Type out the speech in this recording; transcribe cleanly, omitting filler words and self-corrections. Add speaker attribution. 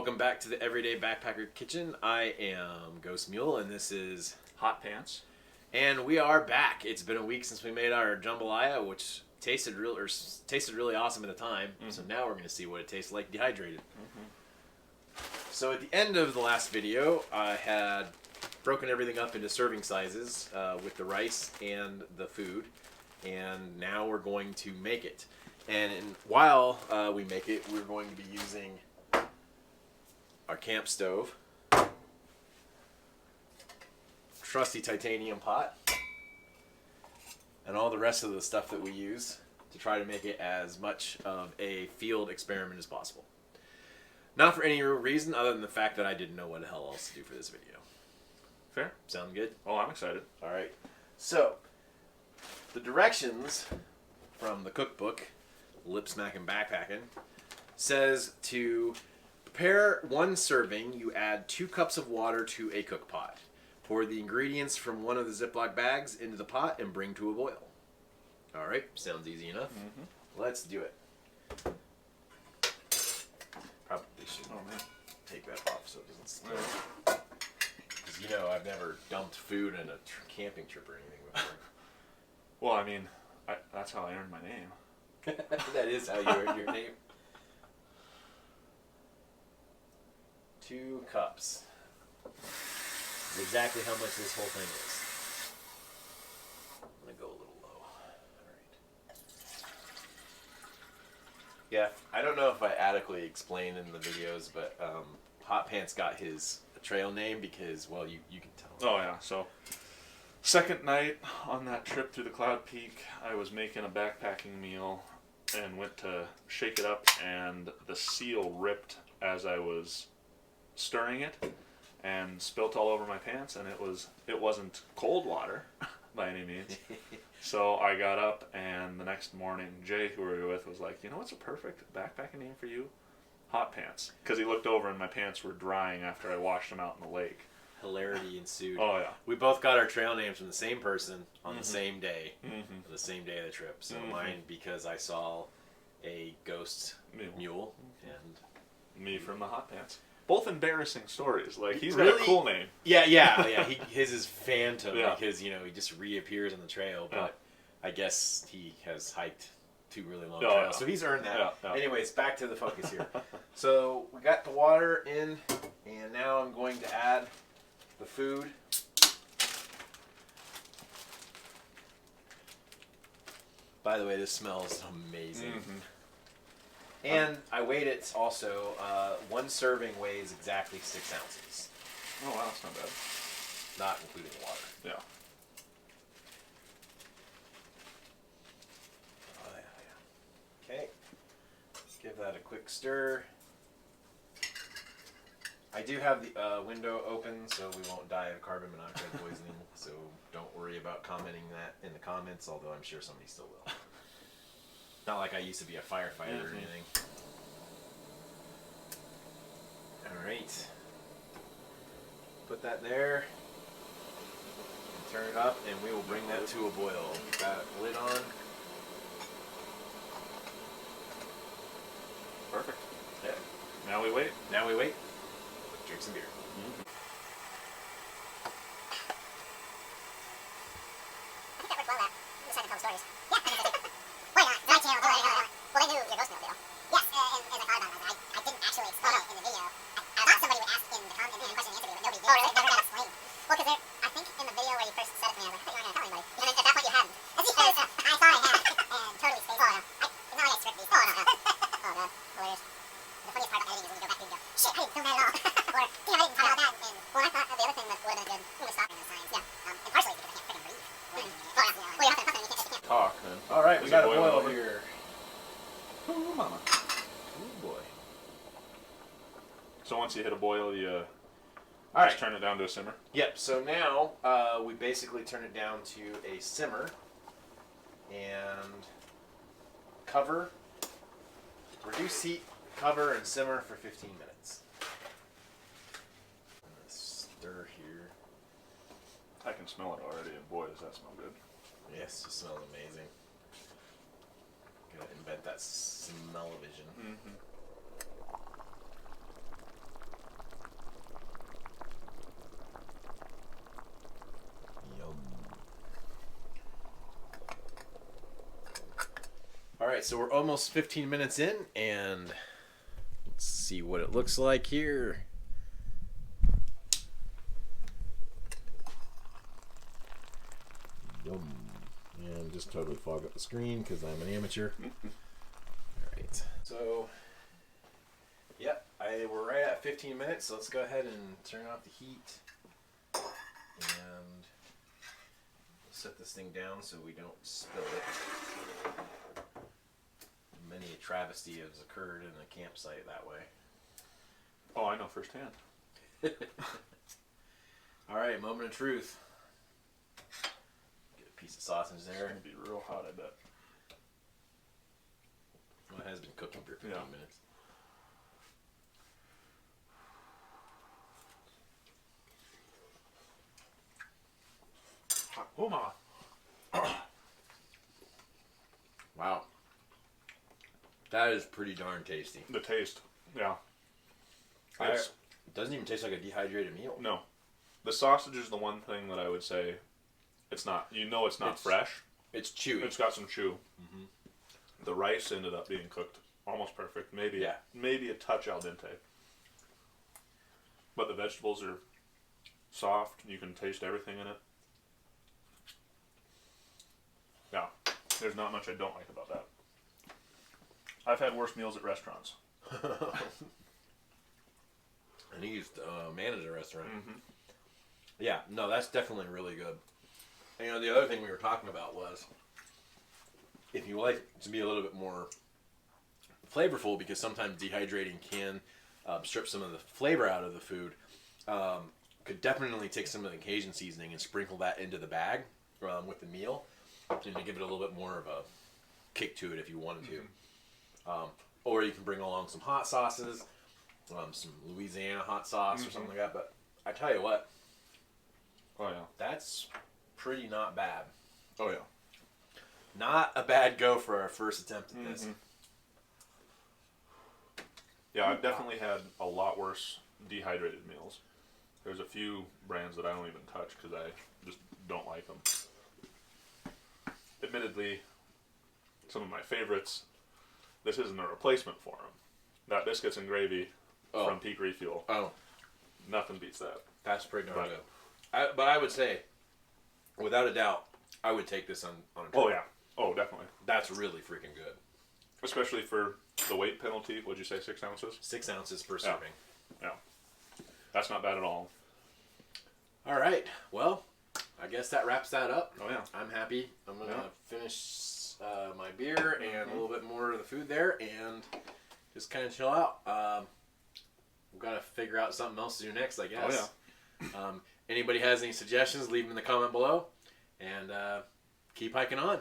Speaker 1: Welcome back to the Everyday Backpacker Kitchen. I am Ghost Mule, and this is
Speaker 2: Hot Pants.
Speaker 1: And we are back. It's been a week since we made our jambalaya, which tasted really awesome at the time. Mm-hmm. So now we're going to see what it tastes like dehydrated. Mm-hmm. So at the end of the last video, I had broken everything up into serving sizes with the rice and the food, and now we're going to make it. And while we make it, we're going to be using our camp stove, trusty titanium pot, and all the rest of the stuff that we use to try to make it as much of a field experiment as possible. Not for any real reason other than the fact that I didn't know what the hell else to do for this video.
Speaker 2: Fair.
Speaker 1: Sound good?
Speaker 2: Oh, I'm excited.
Speaker 1: All right. So, the directions from the cookbook, Lip Smackin' Backpacking, says to prepare one serving, you add 2 cups of water to a cook pot. Pour the ingredients from one of the Ziploc bags into the pot and bring to a boil. All right, sounds easy enough. Mm-hmm. Let's do it. Probably should take that off so it doesn't spill. Because you know I've never dumped food in a camping trip or anything before.
Speaker 2: Well, I mean, that's how I earned my name.
Speaker 1: That is how you earned your name. 2 cups. Is exactly how much this whole thing is. I'm going to go a little low. Alright. Yeah, I don't know if I adequately explained in the videos, but Hot Pants got his trail name because, well, you can tell.
Speaker 2: Oh, yeah. So, second night on that trip through the Cloud Peak, I was making a backpacking meal and went to shake it up, and the seal ripped as I was stirring it and spilt all over my pants, and it wasn't cold water by any means. So I got up, and the next morning Jay, who we were with, was like, you know what's a perfect backpacking name for you? Hot Pants. Because he looked over and my pants were drying after I washed them out in the lake.
Speaker 1: Hilarity ensued.
Speaker 2: Oh, yeah.
Speaker 1: We both got our trail names from the same person on the same day, the same day of the trip. So mine because I saw a ghost mule, and
Speaker 2: me from the Hot Pants. Both embarrassing stories. Like, he's
Speaker 1: really,
Speaker 2: got a cool name.
Speaker 1: Yeah. His is Phantom because, he just reappears on the trail. But I guess he has hiked 2 really long trails. So he's earned that. Yeah. Anyways, back to the focus here. So we got the water in, and now I'm going to add the food. By the way, this smells amazing. And I weighed it also. 1 serving weighs exactly 6 ounces.
Speaker 2: Oh, wow, that's not bad.
Speaker 1: Not including the water.
Speaker 2: Yeah.
Speaker 1: Oh, yeah. Okay. Give that a quick stir. I do have the window open, so we won't die of carbon monoxide poisoning. So don't worry about commenting that in the comments, although I'm sure somebody still will. Not like I used to be a firefighter or anything. Alright. Put that there. And turn it up, and we will bring that to a boil. Got a lid on.
Speaker 2: Perfect.
Speaker 1: Yeah.
Speaker 2: Now we wait.
Speaker 1: Drink some beer. Alright, we got a boil here.
Speaker 2: Ooh, mama.
Speaker 1: Ooh, boy.
Speaker 2: So once you hit a boil, you
Speaker 1: just
Speaker 2: turn it down to a simmer?
Speaker 1: Yep, so now we basically turn it down to a simmer and cover, reduce heat, cover, and simmer for 15 minutes. I'm going to stir here.
Speaker 2: I can smell it already, and boy, does that smell good.
Speaker 1: Yes, it smells amazing. Gonna invent that smell-o-vision. right, so we're almost 15 minutes in, and let's see what it looks like here. Yum. And just totally fog up the screen because I'm an amateur. All right. So, yep, we're right at 15 minutes, so let's go ahead and turn off the heat. And set this thing down so we don't spill it. Many a travesty has occurred in a campsite that way.
Speaker 2: Oh, I know firsthand.
Speaker 1: All right, moment of truth. Get a piece of sausage there.
Speaker 2: It's gonna be real hot, I bet.
Speaker 1: Well, it has been cooking for 15 minutes.
Speaker 2: Oma.
Speaker 1: Wow. That is pretty darn tasty.
Speaker 2: The taste, yeah.
Speaker 1: It doesn't even taste like a dehydrated meal.
Speaker 2: No. The sausage is the one thing that I would say it's not. You know it's not fresh.
Speaker 1: It's chewy.
Speaker 2: It's got some chew.
Speaker 1: Mm-hmm.
Speaker 2: The rice ended up being cooked almost perfect. Maybe a touch al dente. But the vegetables are soft. You can taste everything in it. Yeah. There's not much I don't like about that. I've had worse meals at restaurants.
Speaker 1: And he used to manage a restaurant.
Speaker 2: Mm-hmm.
Speaker 1: Yeah, no, that's definitely really good. And, you know, the other thing we were talking about was if you like it to be a little bit more flavorful, because sometimes dehydrating can strip some of the flavor out of the food, could definitely take some of the Cajun seasoning and sprinkle that into the bag with the meal to give it a little bit more of a kick to it if you wanted to. Or you can bring along some hot sauces, some Louisiana hot sauce or something like that. But I tell you what, that's pretty not bad.
Speaker 2: Oh yeah,
Speaker 1: not a bad go for our first attempt at this.
Speaker 2: Yeah, I've definitely had a lot worse dehydrated meals. There's a few brands that I don't even touch because I just don't like them. Admittedly, some of my favorites, this isn't a replacement for them. That biscuits and gravy from Peak Refuel. Oh. Nothing beats that.
Speaker 1: That's pretty darn good. But I would say, without a doubt, I would take this on a trip.
Speaker 2: Oh, yeah. Oh, definitely.
Speaker 1: That's really freaking good.
Speaker 2: Especially for the weight penalty. What'd you say, 6 ounces?
Speaker 1: 6 ounces per serving.
Speaker 2: Yeah. That's not bad at all.
Speaker 1: All right. Well, I guess that wraps that up.
Speaker 2: Oh, yeah. I'm
Speaker 1: happy. I'm going to finish my beer and a little bit more of the food there and just kind of chill out. We've got to figure out something else to do next, I guess. Oh, yeah. Anybody has any suggestions, leave them in the comment below. And keep hiking on.